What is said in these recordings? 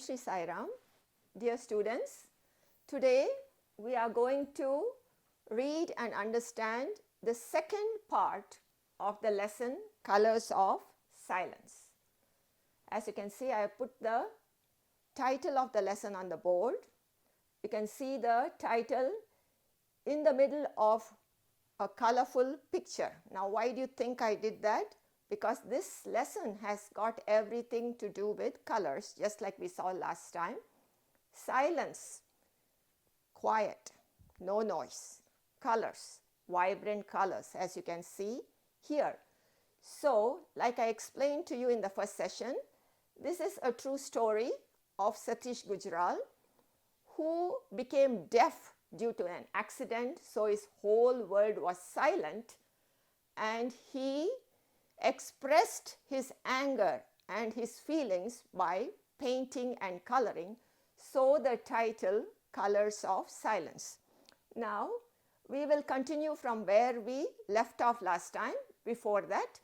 Shri Sai Ram. Dear students, today we are going to read and understand the second part of the lesson Colors of Silence. As you can see, I have put the title of the lesson on the board. You can see the title in the middle of a colorful picture. Now, why do you think I did that? Because this lesson has got everything to do with colors, just like we saw last time. Silence, quiet, no noise. Colors, vibrant colors, as you can see here. So, like I explained to you in the first session, this is a true story of Satish Gujral, who became deaf due to an accident, so his whole world was silent, and he expressed his anger and his feelings by painting and coloring. So the title, Colors of Silence. Now we will continue from where we left off last time. Before that,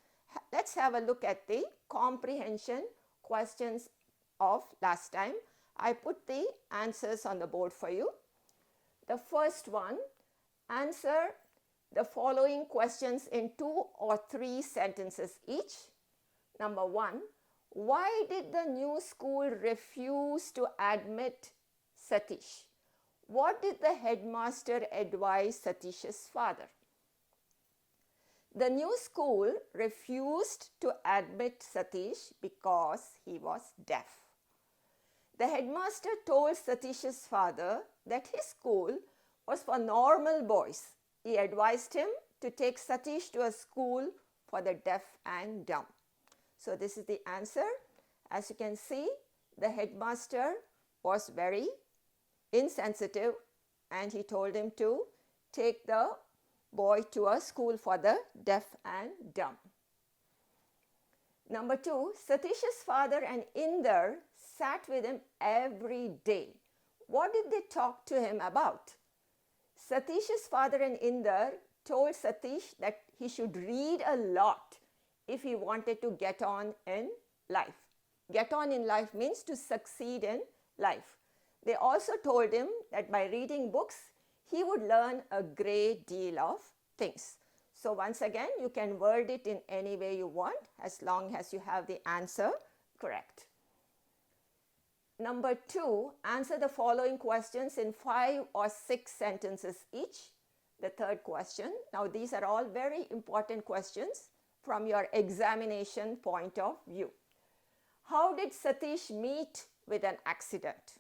let's have a look at the comprehension questions of last time. I put the answers on the board for you. The first one, answer the following questions in 2 or 3 sentences each. Number 1, why did the new school refuse to admit Satish? What did the headmaster advise Satish's father? The new school refused to admit Satish because he was deaf. The headmaster told Satish's father that his school was for normal boys. He advised him to take Satish to a school for the deaf and dumb. So this is the answer. As you can see, the headmaster was very insensitive and he told him to take the boy to a school for the deaf and dumb. Number 2, Satish's father and Inder sat with him every day. What did they talk to him about? Satish's father and Inder told Satish that he should read a lot if he wanted to get on in life. Get on in life means to succeed in life. They also told him that by reading books, he would learn a great deal of things. So once again, you can word it in any way you want as long as you have the answer correct. Number 2, answer the following questions in 5 or 6 sentences each. The third question. Now these are all very important questions from your examination point of view. How did Satish meet with an accident?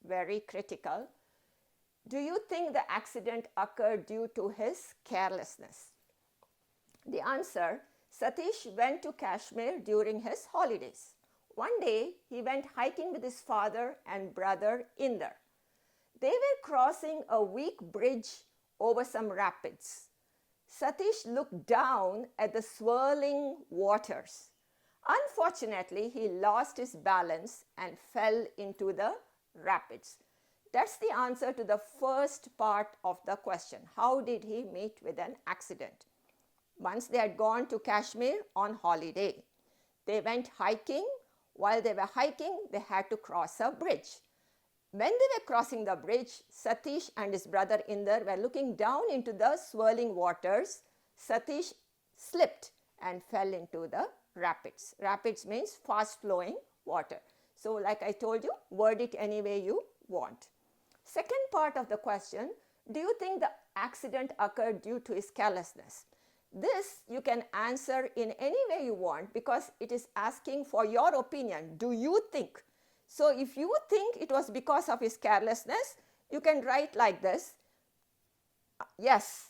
Very critical. Do you think the accident occurred due to his carelessness? The answer, Satish went to Kashmir during his holidays. One day, he went hiking with his father and brother Inder. They were crossing a weak bridge over some rapids. Satish looked down at the swirling waters. Unfortunately, he lost his balance and fell into the rapids. That's the answer to the first part of the question. How did he meet with an accident? Once they had gone to Kashmir on holiday, they went hiking. While they were hiking, they had to cross a bridge. When they were crossing the bridge, Satish and his brother Inder were looking down into the swirling waters. Satish slipped and fell into the rapids. Rapids means fast flowing water. So like I told you, word it any way you want. Second part of the question, do you think the accident occurred due to his carelessness? This you can answer in any way you want because it is asking for your opinion. Do you think? So if you think it was because of his carelessness, you can write like this. Yes.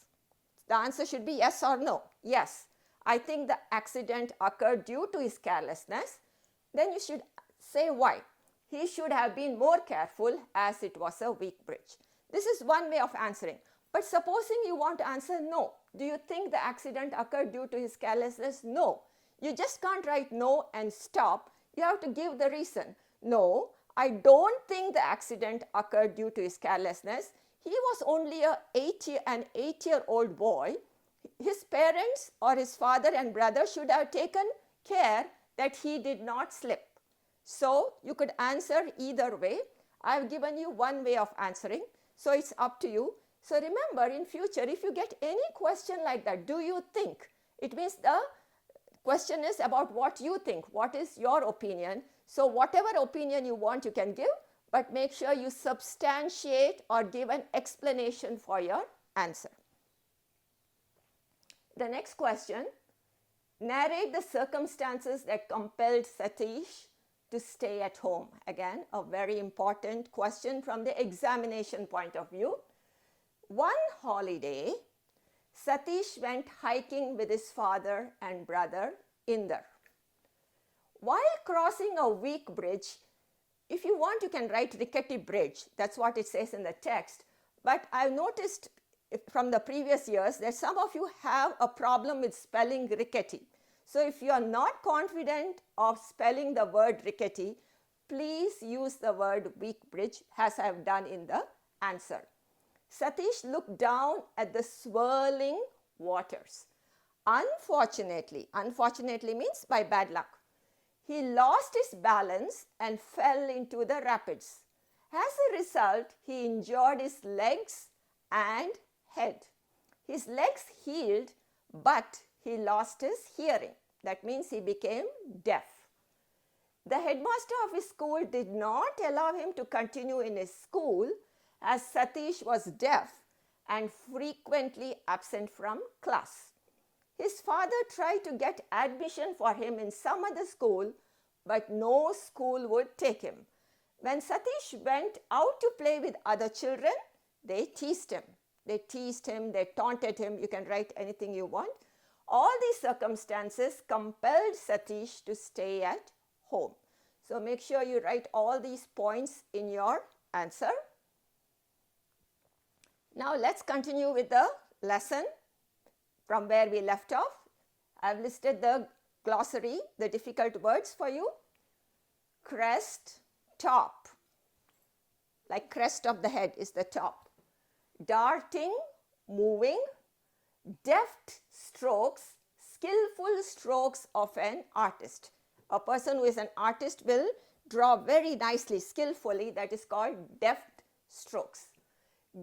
The answer should be yes or no. Yes. I think the accident occurred due to his carelessness. Then you should say why. He should have been more careful as it was a weak bridge. This is one way of answering. But supposing you want to answer no. Do you think the accident occurred due to his carelessness? No. You just can't write no and stop. You have to give the reason. No, I don't think the accident occurred due to his carelessness. He was only an 8-year-old boy. His parents or his father and brother should have taken care that he did not slip. So you could answer either way. I've given you one way of answering, so it's up to you. So remember, in future, if you get any question like that, do you think? It means the question is about what you think, what is your opinion. So whatever opinion you want, you can give, but make sure you substantiate or give an explanation for your answer. The next question, narrate the circumstances that compelled Satish to stay at home. Again, a very important question from the examination point of view. One holiday, Satish went hiking with his father and brother Inder. While crossing a weak bridge, if you want, you can write rickety bridge. That's what it says in the text. But I've noticed from the previous years that some of you have a problem with spelling rickety. So if you are not confident of spelling the word rickety, please use the word weak bridge as I have done in the answer. Satish looked down at the swirling waters. Unfortunately means by bad luck, he lost his balance and fell into the rapids. As a result, he injured his legs and head. His legs healed, but he lost his hearing. That means he became deaf. The headmaster of his school did not allow him to continue in his school as Satish was deaf and frequently absent from class. His father tried to get admission for him in some other school, but no school would take him. When Satish went out to play with other children, they teased him. They taunted him. You can write anything you want. All these circumstances compelled Satish to stay at home. So make sure you write all these points in your answer. Now let's continue with the lesson from where we left off. I've listed the glossary, the difficult words for you. Crest, top, like crest of the head is the top. Darting, moving. Deft strokes, skillful strokes of an artist. A person who is an artist will draw very nicely, skillfully. That is called deft strokes.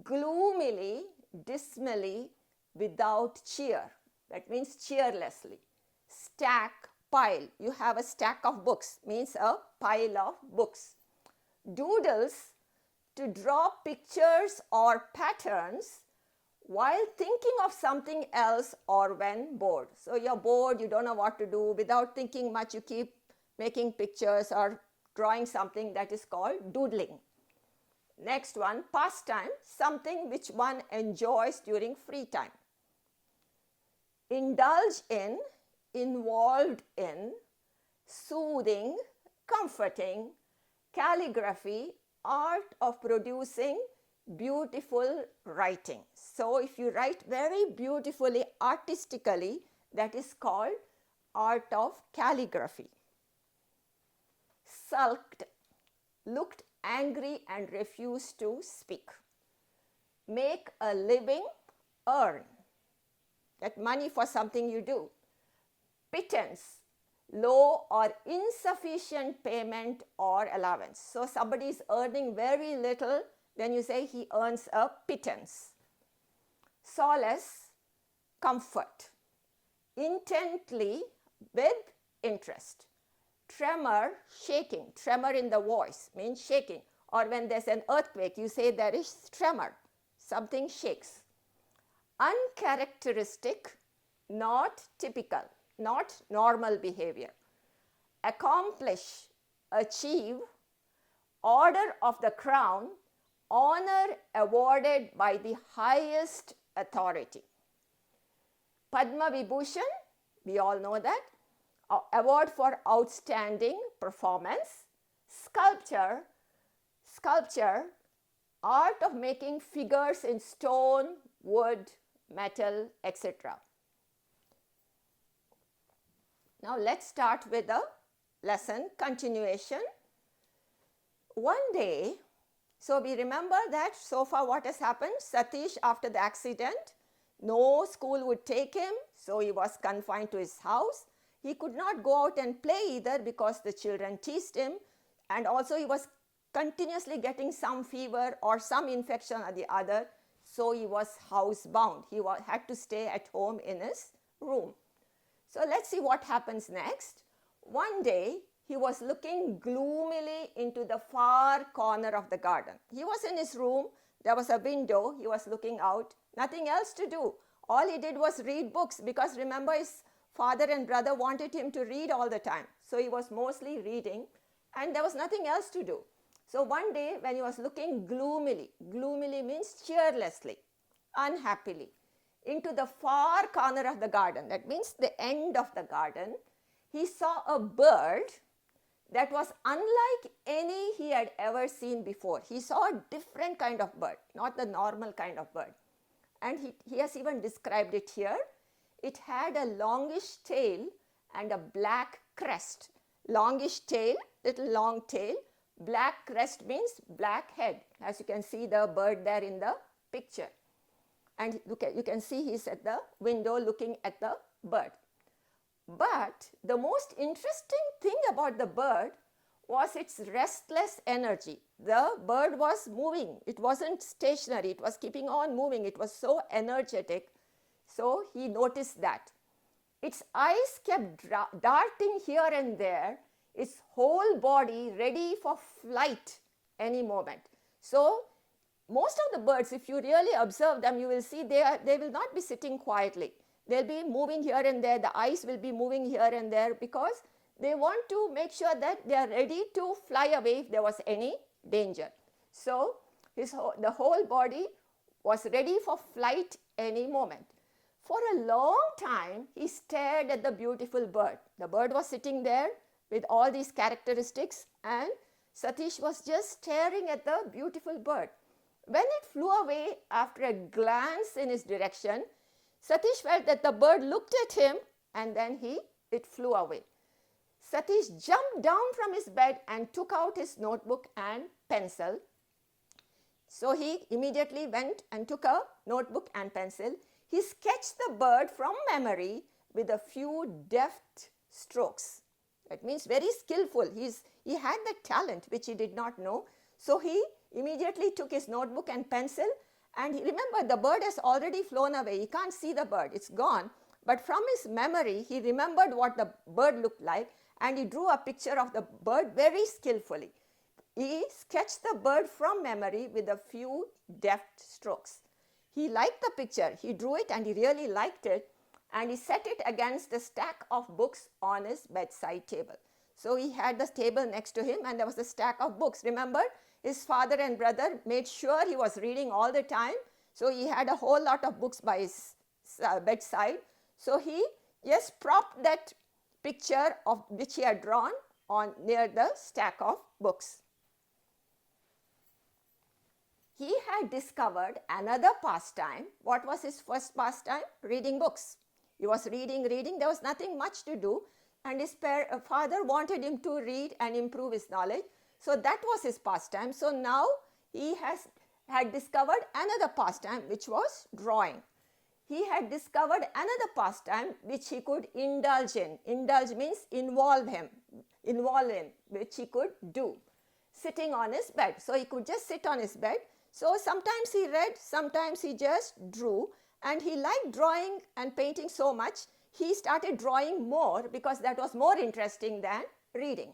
Gloomily, dismally, without cheer. That means cheerlessly. Stack, pile. You have a stack of books, means a pile of books. Doodles, to draw pictures or patterns while thinking of something else or when bored. So you're bored, you don't know what to do. Without thinking much, you keep making pictures or drawing something. That is called doodling. Next one, pastime, something which one enjoys during free time. Indulge in, involved in, soothing, comforting, calligraphy, art of producing beautiful writing. So if you write very beautifully, artistically, that is called art of calligraphy. Sulked, looked angry and refused to speak. Make a living, earn. Get money for something you do. Pittance, low or insufficient payment or allowance. So somebody is earning very little, then you say he earns a pittance. Solace, comfort. Intently, with interest. Tremor, shaking. Tremor in the voice means shaking. Or when there's an earthquake, you say there is tremor. Something shakes. Uncharacteristic, not typical, not normal behavior. Accomplish, achieve. Order of the crown, honor awarded by the highest authority. Padma Vibhushan, we all know that, award for outstanding performance. Sculpture, art of making figures in stone, wood, metal, etc. Now let's start with the lesson continuation. One day, so we remember that so far what has happened. Satish, after the accident, no school would take him, so he was confined to his house. He could not go out and play either because the children teased him. and also he was continuously getting some fever or some infection or the other, so he was housebound. He had to stay at home in his room. So let's see what happens next. One day, he was looking gloomily into the far corner of the garden. He was in his room, there was a window, he was looking out, nothing else to do. All he did was read books, because remember, his father and brother wanted him to read all the time. So he was mostly reading, and there was nothing else to do. So one day when he was looking gloomily means cheerlessly, unhappily, into the far corner of the garden, that means the end of the garden, he saw a bird that was unlike any he had ever seen before. He saw a different kind of bird, not the normal kind of bird. And he has even described it here. It had a longish tail and a black crest. Longish tail, little long tail. Black crest means black head, as you can see the bird there in the picture. And you can see he's at the window looking at the bird. But the most interesting thing about the bird was its restless energy. The bird was moving. It wasn't stationary. It was keeping on moving. It was so energetic. So he noticed that. Its eyes kept darting here and there, its whole body ready for flight any moment. So most of the birds, if you really observe them, you will see they will not be sitting quietly. They'll be moving here and there. The eyes will be moving here and there, because they want to make sure that they are ready to fly away if there was any danger. So the whole body was ready for flight any moment. For a long time, he stared at the beautiful bird. The bird was sitting there with all these characteristics, and Satish was just staring at the beautiful bird. When it flew away after a glance in his direction, Satish felt that the bird looked at him, and then it flew away. Satish jumped down from his bed and took out his notebook and pencil. So he immediately went and took a notebook and pencil. He sketched the bird from memory with a few deft strokes. That means very skillful. He had the talent which he did not know. So he immediately took his notebook and pencil, and remember, the bird has already flown away. He can't see the bird. It's gone. But from his memory, he remembered what the bird looked like, and he drew a picture of the bird very skillfully. He sketched the bird from memory with a few deft strokes. He liked the picture. He drew it and he really liked it, and he set it against the stack of books on his bedside table. So he had the table next to him, and there was a stack of books. Remember, his father and brother made sure he was reading all the time. So he had a whole lot of books by his bedside. So he just propped that picture of which he had drawn on near the stack of books. He had discovered another pastime. What was his first pastime? Reading books. He was reading. There was nothing much to do, and his father wanted him to read and improve his knowledge. So that was his pastime. So now he had discovered another pastime, which was drawing. He had discovered another pastime which he could indulge in. Indulge means involve in, which he could do, sitting on his bed. So he could just sit on his bed. So sometimes he read, sometimes he just drew, and he liked drawing and painting so much, he started drawing more, because that was more interesting than reading.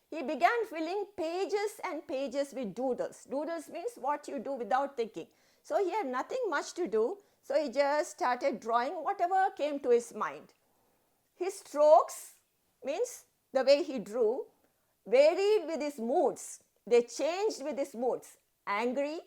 He began filling pages and pages with doodles. Doodles means what you do without thinking. So he had nothing much to do, so he just started drawing whatever came to his mind. His strokes, means the way he drew, varied with his moods. They changed with his moods: angry,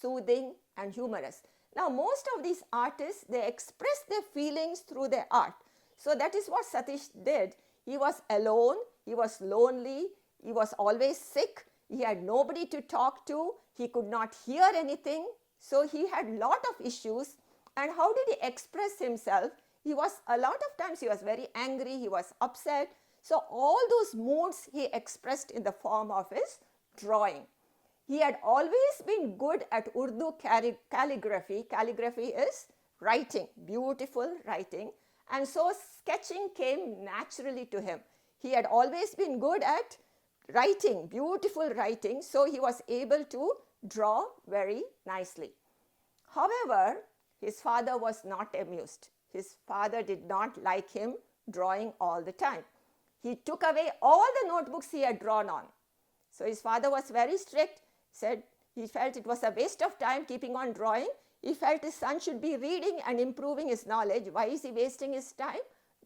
soothing, and humorous. Now most of these artists, they express their feelings through their art. So that is what Satish did. He was alone, he was lonely, he was always sick, he had nobody to talk to, he could not hear anything. So he had a lot of issues. And how did he express himself? A lot of times he was very angry, he was upset. So all those moods he expressed in the form of his drawing. He had always been good at Urdu calligraphy. Calligraphy is writing, beautiful writing. And so sketching came naturally to him. He had always been good at writing, beautiful writing, so he was able to draw very nicely. However, his father was not amused. His father did not like him drawing all the time. He took away all the notebooks he had drawn on. So his father was very strict, said he felt it was a waste of time keeping on drawing. He felt his son should be reading and improving his knowledge. Why is he wasting his time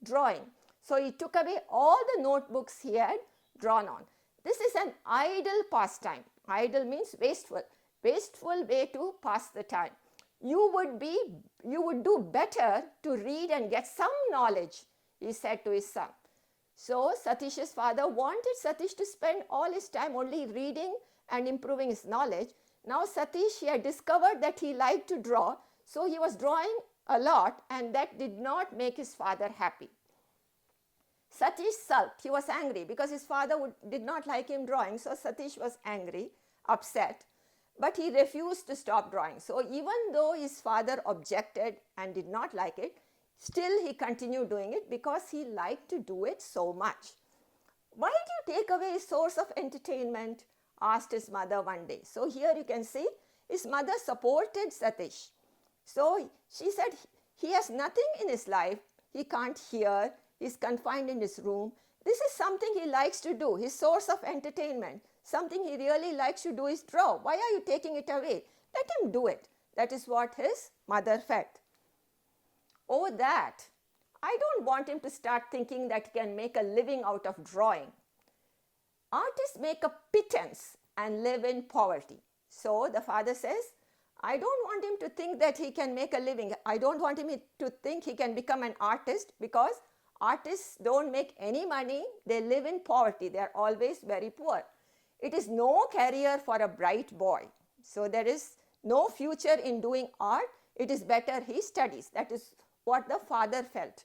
drawing? So he took away all the notebooks he had drawn on. This is an idle pastime. Idle means wasteful. Wasteful way to pass the time. You would do better to read and get some knowledge, he said to his son. So Satish's father wanted Satish to spend all his time only reading and improving his knowledge. Now Satish, he had discovered that he liked to draw, so he was drawing a lot, and that did not make his father happy. Satish sulked. He was angry because his father did not like him drawing, so Satish was angry, upset. But he refused to stop drawing. So even though his father objected and did not like it, still he continued doing it because he liked to do it so much. Why did you take away his source of entertainment? Asked his mother one day. So here you can see his mother supported Satish. So she said he has nothing in his life. He can't hear. He's confined in his room. This is something he likes to do, his source of entertainment. Something he really likes to do is draw. Why are you taking it away? Let him do it. That is what his mother felt. Oh, that. I don't want him to start thinking that he can make a living out of drawing. Artists make a pittance and live in poverty. So the father says, I don't want him to think that he can make a living. I don't want him to think he can become an artist, because artists don't make any money. They live in poverty. They are always very poor. It is no career for a bright boy. So there is no future in doing art. It is better he studies. That is what the father felt.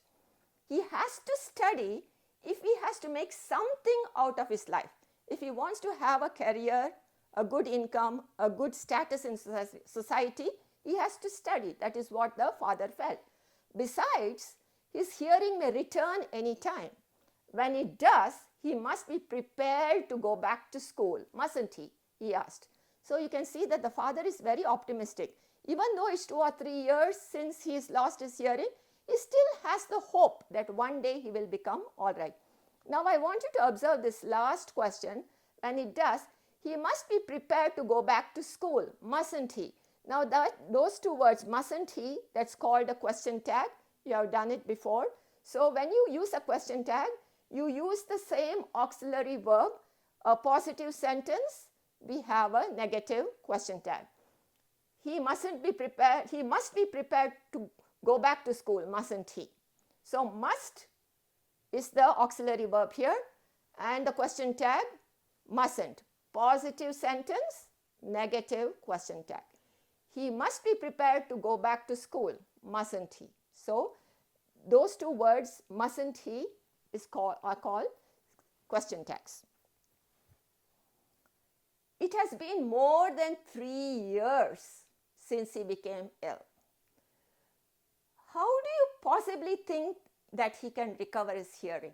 He has to study if he has to make something out of his life. If he wants to have a career, a good income, a good status in society, he has to study. That is what the father felt. Besides, his hearing may return any time. When it does, he must be prepared to go back to school, mustn't he? He asked. So you can see that the father is very optimistic. Even though it's 2 or 3 years since he has lost his hearing, he still has the hope that one day he will become all right. Now I want you to observe this last question. When it does, he must be prepared to go back to school, mustn't he? Now those two words, mustn't he, that's called a question tag. You have done it before. So when you use a question tag, you use the same auxiliary verb, a positive sentence, we have a negative question tag. He must be prepared to go back to school, mustn't he? So must is the auxiliary verb here, and the question tag, mustn't. Positive sentence, negative question tag. He must be prepared to go back to school, mustn't he? So those two words, mustn't he, are called question tags. It has been more than 3 years since he became ill. How do you possibly think that he can recover his hearing?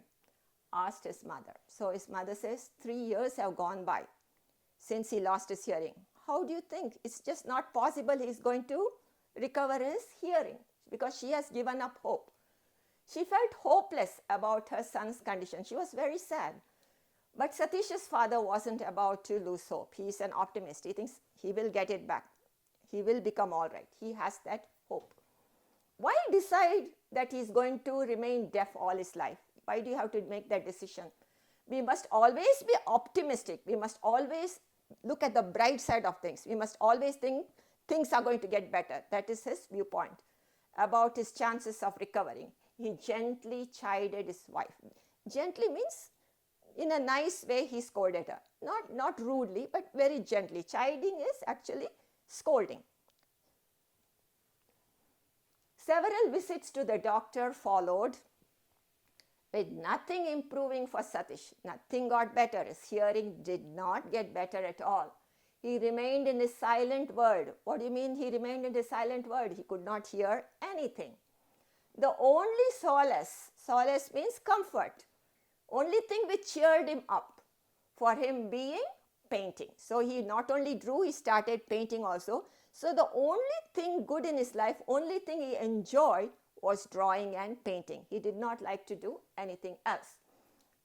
Asked his mother. So his mother says 3 years have gone by since he lost his hearing. How do you think? It's just not possible he's going to recover his hearing, because she has given up hope. She felt hopeless about her son's condition. She was very sad. But Satish's father wasn't about to lose hope. He is an optimist. He thinks he will get it back. He will become all right. He has that hope. Why decide that he is going to remain deaf all his life? Why do you have to make that decision? We must always be optimistic. We must always look at the bright side of things. We must always think things are going to get better. That is his viewpoint about his chances of recovering. He gently chided his wife. Gently means in a nice way he scolded her. Not rudely, but very gently. Chiding is actually scolding. Several visits to the doctor followed, with nothing improving for Satish. Nothing got better. His hearing did not get better at all. He remained in his silent world. What do you mean he remained in his silent world? He could not hear anything. The only solace means comfort, only thing which cheered him up for him being painting. So he not only drew, he started painting also. So the only thing good in his life, only thing he enjoyed was drawing and painting. He did not like to do anything else.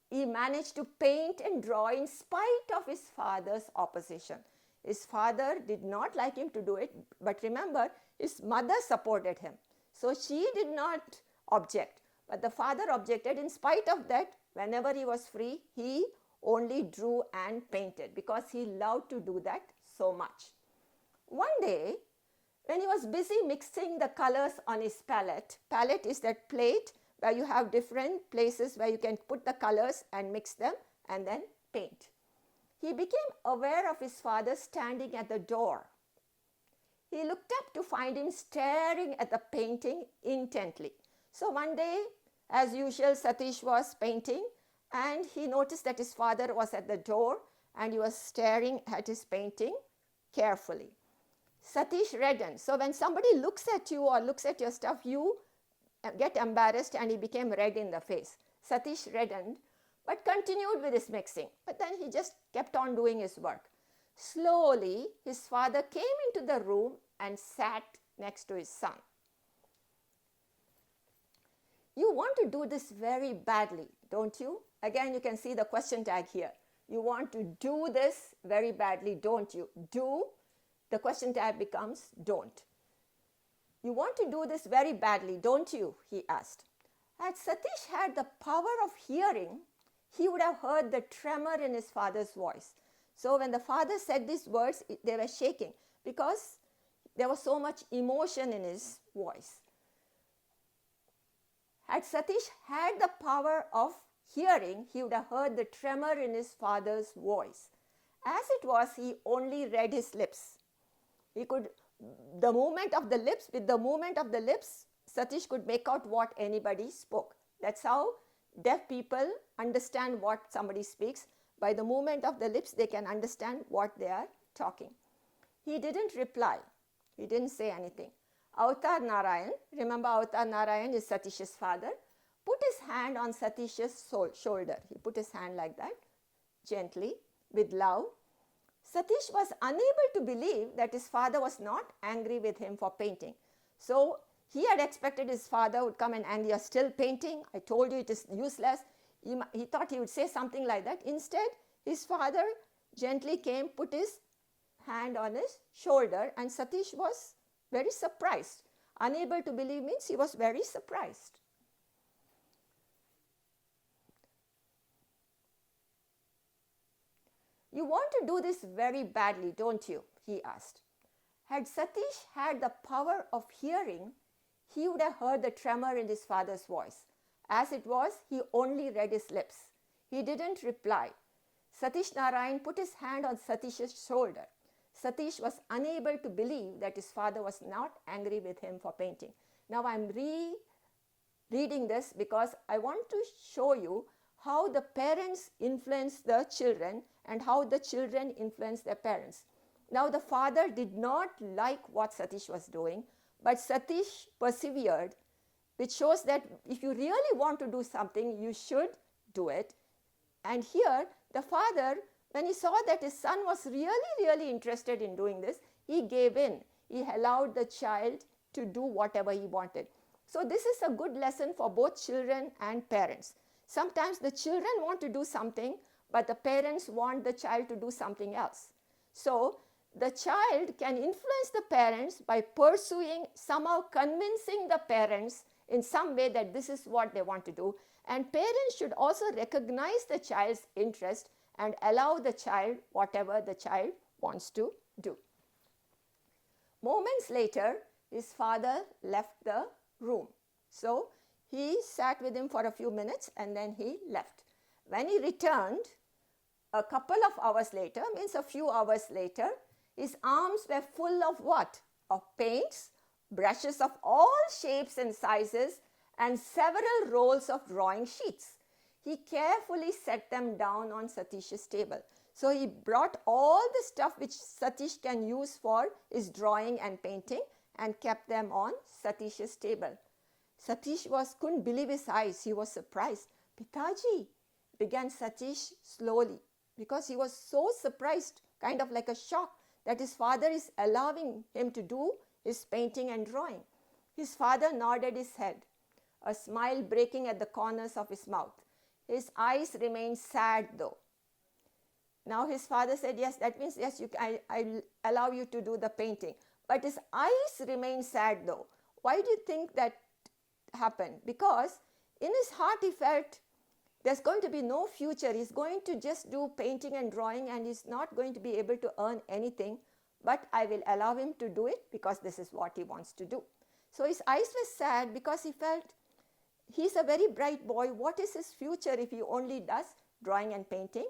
He managed to paint and draw in spite of his father's opposition. His father did not like him to do it, but remember, his mother supported him. So she did not object, but the father objected. In spite of that, whenever he was free, he only drew and painted because he loved to do that so much. One day, when he was busy mixing the colors on his palette is that plate where you have different places where you can put the colors and mix them and then paint. He became aware of his father standing at the door. He looked up to find him staring at the painting intently. So one day, as usual, Satish was painting and he noticed that his father was at the door and he was staring at his painting carefully. Satish reddened. So when somebody looks at you or looks at your stuff, you get embarrassed, and he became red in the face. Satish reddened but continued with his mixing. But then he just kept on doing his work. Slowly, his father came into the room and sat next to his son. You want to do this very badly, don't you? Again, you can see the question tag here. You want to do this very badly, don't you? Do, the question tag becomes don't. You want to do this very badly, don't you? He asked. Had Satish had the power of hearing, he would have heard the tremor in his father's voice. So when the father said these words, they were shaking because there was so much emotion in his voice. Had Satish had the power of hearing, he would have heard the tremor in his father's voice. As it was, he only read his lips. He could, with the movement of the lips, Satish could make out what anybody spoke. That's how deaf people understand what somebody speaks. By the movement of the lips, they can understand what they are talking. He didn't reply. He didn't say anything. Avatar Narayan, remember Avatar Narayan is Satish's father, put his hand on Satish's shoulder. He put his hand like that, gently, with love. Satish was unable to believe that his father was not angry with him for painting. So he had expected his father would come and you're still painting. I told you it is useless. He thought he would say something like that. Instead, his father gently came, put his hand on his shoulder, and Satish was very surprised. Unable to believe means he was very surprised. You want to do this very badly, don't you? He asked. Had Satish had the power of hearing, he would have heard the tremor in his father's voice. As it was, he only read his lips. He didn't reply. Satish Narayan put his hand on Satish's shoulder. Satish was unable to believe that his father was not angry with him for painting. Now I'm reading this because I want to show you how the parents influence the children and how the children influence their parents. Now the father did not like what Satish was doing, but Satish persevered, which shows that if you really want to do something, you should do it. And here, the father, when he saw that his son was really interested in doing this, he gave in. He allowed the child to do whatever he wanted. So this is a good lesson for both children and parents. Sometimes the children want to do something, but the parents want the child to do something else. So the child can influence the parents by pursuing, somehow convincing the parents in some way that this is what they want to do. And parents should also recognize the child's interest and allow the child whatever the child wants to do. Moments later, his father left the room. So he sat with him for a few minutes and then he left. When he returned, a couple of hours later, means a few hours later, his arms were full of what? Of paints, brushes of all shapes and sizes, and several rolls of drawing sheets. He carefully set them down on Satish's table. So he brought all the stuff which Satish can use for his drawing and painting and kept them on Satish's table. Satish couldn't believe his eyes. He was surprised. Pitaji, began Satish slowly. because he was so surprised, kind of like a shock, that his father is allowing him to do his painting and drawing. His father nodded his head, a smile breaking at the corners of his mouth. His eyes remained sad though. Now his father said, yes, that means yes, I allow you to do the painting. But his eyes remained sad though. Why do you think that happened? Because in his heart he felt there's going to be no future. He's going to just do painting and drawing and he's not going to be able to earn anything. But I will allow him to do it because this is what he wants to do. So his eyes were sad because he felt he's a very bright boy. What is his future if he only does drawing and painting?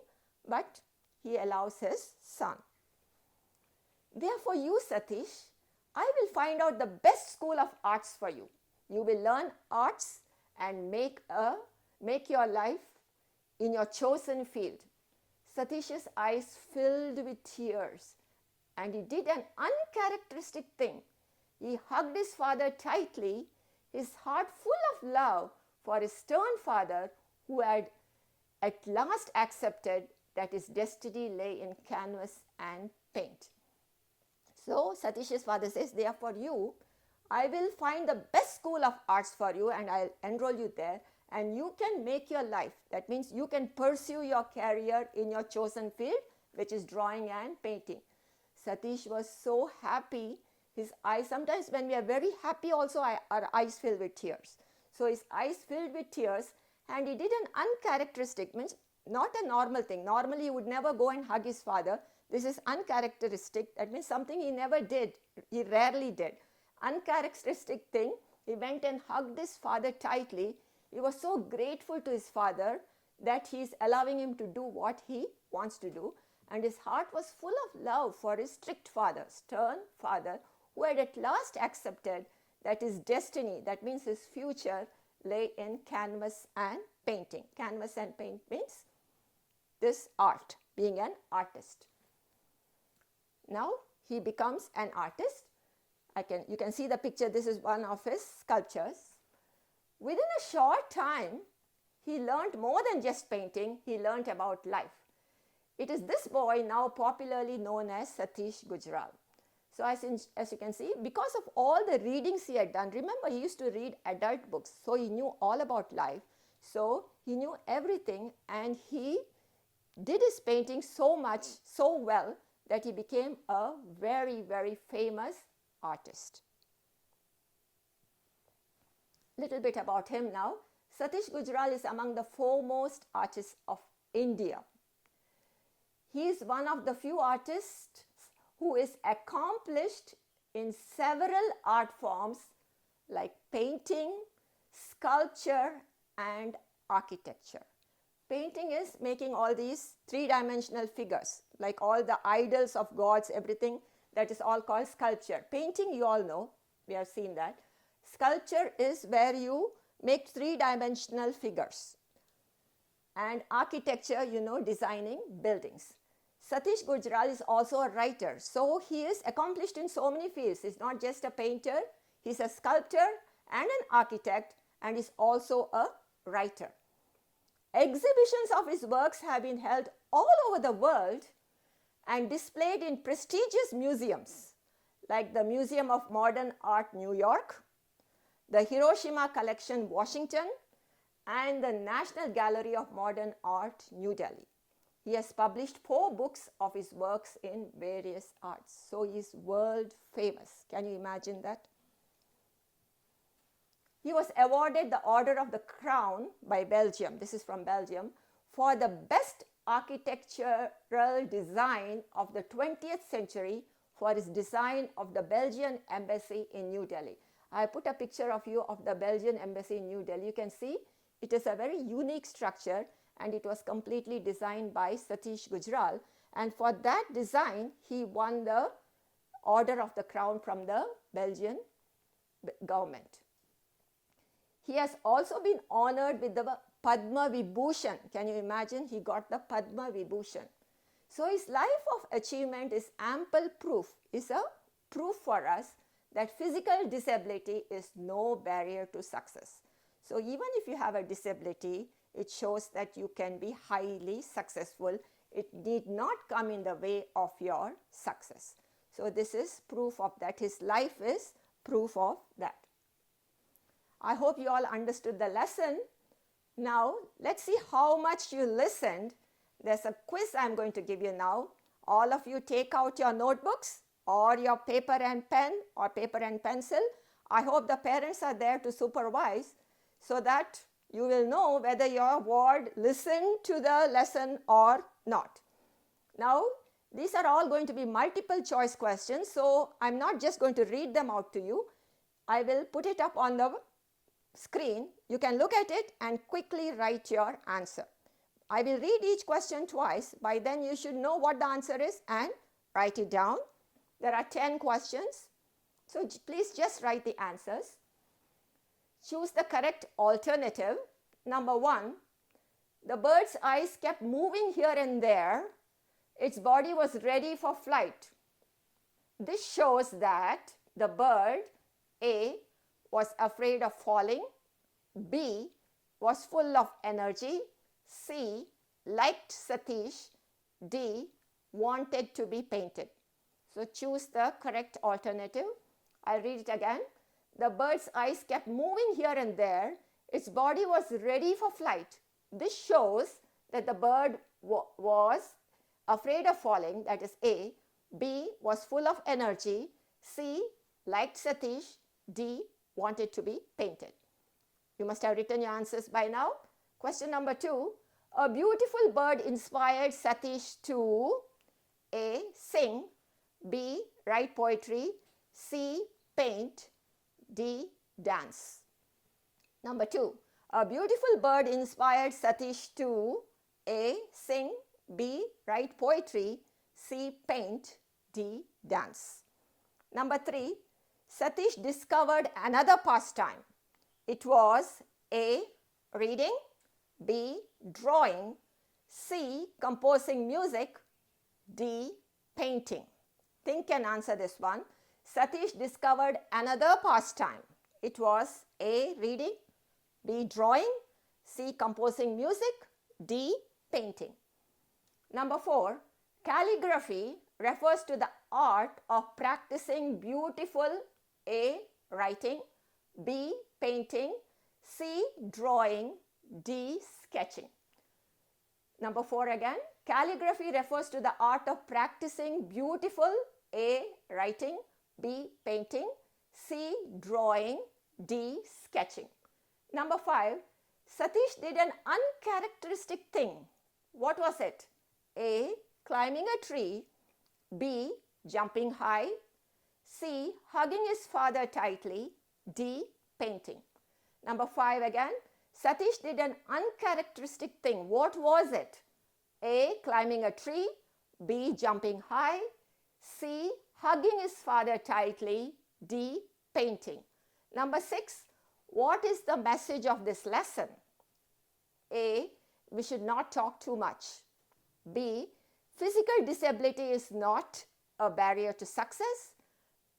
But he allows his son. Therefore, you, Satish, I will find out the best school of arts for you. You will learn arts and make your life in your chosen field. Satish's eyes filled with tears and he did an uncharacteristic thing. He hugged his father tightly, his heart full of love for his stern father who had at last accepted that his destiny lay in canvas and paint. So Satish's father says, therefore you, I will find the best school of arts for you and I'll enroll you there and you can make your life. That means you can pursue your career in your chosen field, which is drawing and painting. Satish was so happy. His eyes, sometimes when we are very happy also our eyes fill with tears. So his eyes filled with tears and he did an uncharacteristic, means not a normal thing. Normally he would never go and hug his father. This is uncharacteristic. That means something he never did. He rarely did. Uncharacteristic thing. He went and hugged his father tightly. He was so grateful to his father that he is allowing him to do what he wants to do. And his heart was full of love for his strict father, stern father, who had at last accepted that his destiny, that means his future, lay in canvas and painting. Canvas and paint means this art, being an artist. Now he becomes an artist. You can see the picture. This is one of his sculptures. Within a short time, he learned more than just painting. He learned about life. It is this boy now popularly known as Satish Gujral. So as you can see, because of all the readings he had done, remember he used to read adult books, so he knew all about life. So he knew everything and he did his painting so much, so well, that he became a very, very famous artist. Little bit about him now. Satish Gujral is among the foremost artists of India. He is one of the few artists who is accomplished in several art forms like painting, sculpture, and architecture. Painting is making all these three-dimensional figures, like all the idols of gods, everything, that is all called sculpture. Painting, you all know, we have seen that. Sculpture is where you make three-dimensional figures. And architecture, designing buildings. Satish Gujral is also a writer. So he is accomplished in so many fields. He's not just a painter, he's a sculptor and an architect, and is also a writer. Exhibitions of his works have been held all over the world and displayed in prestigious museums like the Museum of Modern Art, New York, the Hiroshima Collection, Washington, and the National Gallery of Modern Art, New Delhi. He has published 4 books of his works in various arts. So he is world famous. Can you imagine that? He was awarded the Order of the Crown by Belgium. This is from Belgium, for the best architectural design of the 20th century for his design of the Belgian embassy in New Delhi. I put a picture of you of the Belgian embassy in New Delhi. You can see it is a very unique structure and it was completely designed by Satish Gujral. And for that design, he won the Order of the Crown from the Belgian government. He has also been honored with the Padma Vibhushan. Can you imagine? He got the Padma Vibhushan. So his life of achievement is ample proof, is a proof for us that physical disability is no barrier to success. So even if you have a disability, it shows that you can be highly successful It need not come in the way of your success. So this is proof of that. His life is proof of that. I hope you all understood the lesson. Now let's see how much you listened. There's a quiz I'm going to give you now. All of you take out your notebooks or your paper and pen or paper and pencil. I hope the parents are there to supervise so that you will know whether your ward listened to the lesson or not. Now, these are all going to be multiple choice questions, so I'm not just going to read them out to you. I will put it up on the screen. You can look at it and quickly write your answer. I will read each question twice. By then you should know what the answer is and write it down. There are 10 questions, so please just write the answers. Choose the correct alternative. Number 1, the bird's eyes kept moving here and there. Its body was ready for flight. This shows that the bird, A, was afraid of falling, B, was full of energy, C, liked Satish, D, wanted to be painted. So choose the correct alternative. I'll read it again. The bird's eyes kept moving here and there. Its body was ready for flight. This shows that the bird was afraid of falling, that is A. B, was full of energy. C, liked Satish. D, wanted to be painted. You must have written your answers by now. Question number 2. A beautiful bird inspired Satish to A, sing, B, write poetry, C, paint, D, dance. Number 2. A beautiful bird inspired Satish to A, sing, B, write poetry, C, paint, D, dance. Number 3. Satish discovered another pastime. It was A, reading, B, drawing, C, composing music, D, painting. Think and answer this one. Satish discovered another pastime. It was A, reading, B, drawing, C, composing music, D, painting. Number 4, calligraphy refers to the art of practicing beautiful A, writing, B, painting, C, drawing, D, sketching. Number 4 again, calligraphy refers to the art of practicing beautiful A, writing, B, painting, C, drawing, D, sketching. Number 5, Satish did an uncharacteristic thing. What was it? A, climbing a tree, B, jumping high, C, hugging his father tightly, D, painting. Number 5 again, Satish did an uncharacteristic thing. What was it? A, climbing a tree, B, jumping high, C, hugging his father tightly, D, painting. Number 6, what is the message of this lesson? A, we should not talk too much. B, physical disability is not a barrier to success.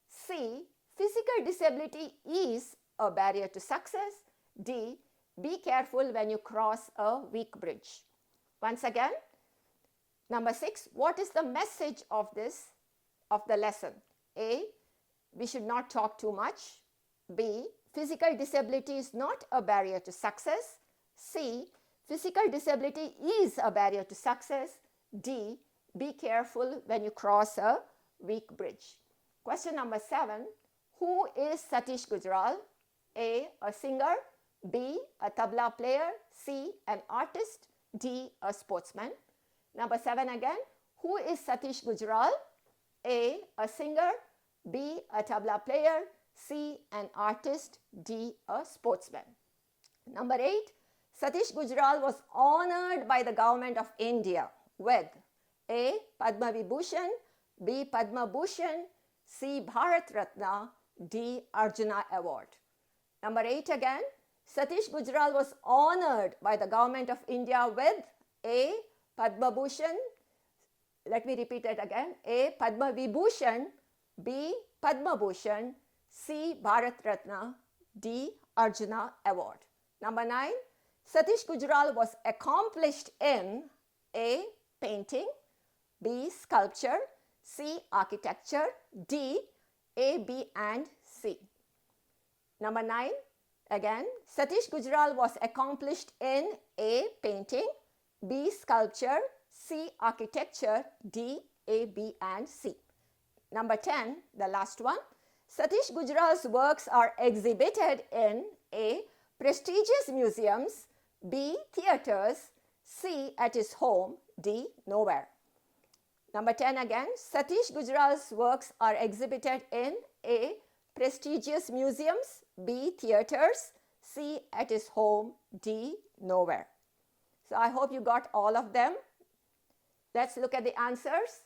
C, physical disability is a barrier to success. D, be careful when you cross a weak bridge. Once again, number 6, what is the message of the lesson? A, we should not talk too much. B, physical disability is not a barrier to success. C, physical disability is a barrier to success. D, be careful when you cross a weak bridge. Question number 7, who is Satish Gujral? A, a singer, B, a tabla player, C, an artist, D, a sportsman. Number 7 again, who is Satish Gujral? A, a singer, B, a tabla player, C, an artist, D, a sportsman. Number 8, Satish Gujral was honored by the government of India with A, Padma Vibhushan, B, Padma Bhushan, C, Bharat Ratna, D, Arjuna Award. Number 8 again, Satish Gujral was honored by the government of India with A, Padma Bhushan, let me repeat it again, A, Padma Vibhushan, B, Padma Bhushan, C, Bharat Ratna, D, Arjuna Award. Number 9, Satish Gujral was accomplished in A, painting, B, sculpture, C, architecture, D, A, B and C. Number 9, again, Satish Gujral was accomplished in A, painting, B, sculpture, C, architecture, D, A, B and C. Number 10, the last one, Satish Gujral's works are exhibited in A, prestigious museums, B, theatres, C, at his home, D, nowhere. Number 10 again, Satish Gujral's works are exhibited in A, prestigious museums, B, theatres, C, at his home, D, nowhere. So I hope you got all of them. Let's look at the answers.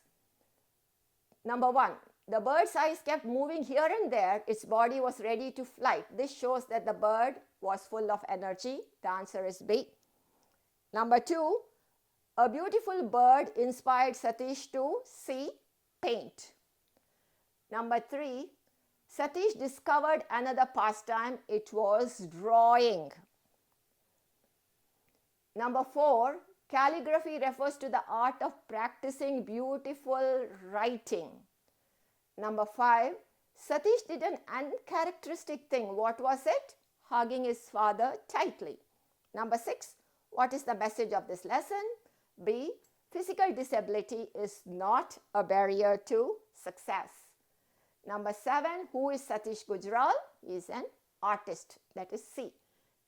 Number 1, the bird's eyes kept moving here and there. Its body was ready to flight. This shows that the bird was full of energy. The answer is B. Number 2, a beautiful bird inspired Satish to C, paint. Number 3, Satish discovered another pastime. It was drawing. Number 4, calligraphy refers to the art of practicing beautiful writing. Number 5, Satish did an uncharacteristic thing. What was it? Hugging his father tightly. Number 6, what is the message of this lesson? B, physical disability is not a barrier to success. Number 7, who is Satish Gujral? He is an artist. That is C.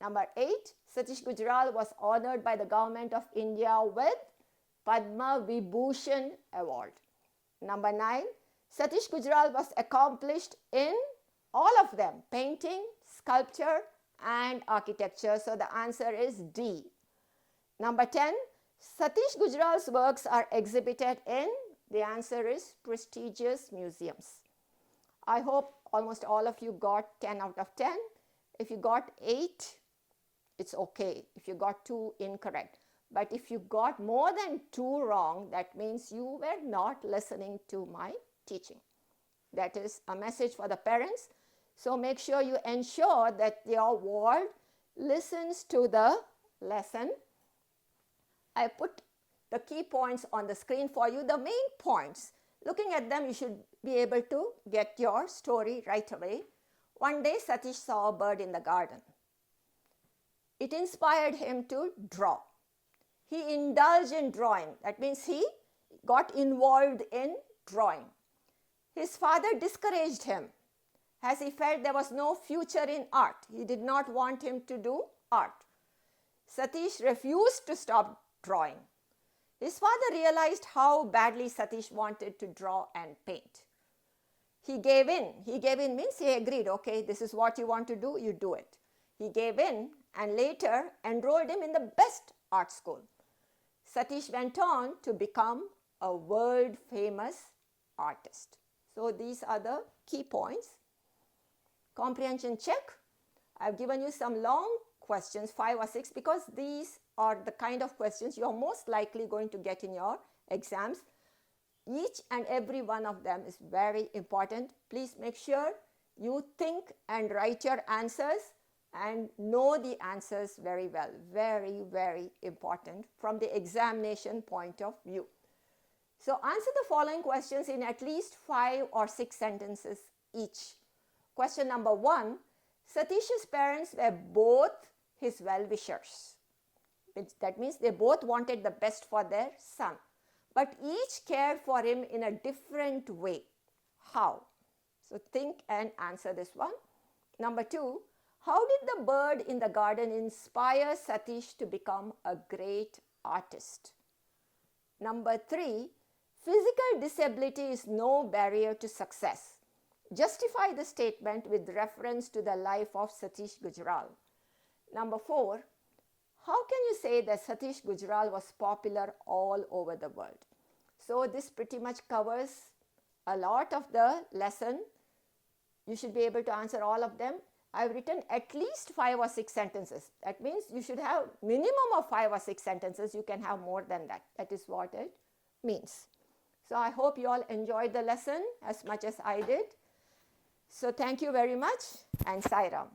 Number 8, Satish Gujral was honored by the government of India with Padma Vibhushan Award. Number 9, Satish Gujral was accomplished in all of them, painting, sculpture and architecture. So the answer is D. Number 10, Satish Gujral's works are exhibited in, the answer is prestigious museums. I hope almost all of you got 10 out of 10. If you got 8, it's okay. If you got 2 incorrect. But if you got more than 2 wrong, that means you were not listening to my teaching. That is a message for the parents. So make sure you ensure that your ward listens to the lesson. I put the key points on the screen for you, the main points. Looking at them, you should be able to get your story right away. One day, Satish saw a bird in the garden. It inspired him to draw. He indulged in drawing. That means he got involved in drawing. His father discouraged him as he felt there was no future in art. He did not want him to do art. Satish refused to stop drawing. His father realized how badly Satish wanted to draw and paint. He gave in. He gave in means he agreed, okay, this is what you want to do, you do it. He gave in and later enrolled him in the best art school. Satish went on to become a world famous artist. So these are the key points. Comprehension check. I've given you some long questions, 5 or 6, because these are the kind of questions you are most likely going to get in your exams. Each and every one of them is very important. Please make sure you think and write your answers and know the answers very well. Very, very important from the examination point of view. So answer the following questions in at least 5 or 6 sentences each. Question number 1, Satish's parents were both his well-wishers. That means they both wanted the best for their son, but each cared for him in a different way. How? So think and answer this one. Number 2, how did the bird in the garden inspire Satish to become a great artist? Number 3, physical disability is no barrier to success. Justify the statement with reference to the life of Satish Gujral. Number 4, how can you say that Satish Gujral was popular all over the world? So this pretty much covers a lot of the lesson. You should be able to answer all of them. I've written at least 5 or 6 sentences. That means you should have minimum of 5 or 6 sentences. You can have more than that. That is what it means. So I hope you all enjoyed the lesson as much as I did. So thank you very much and Sai Ram.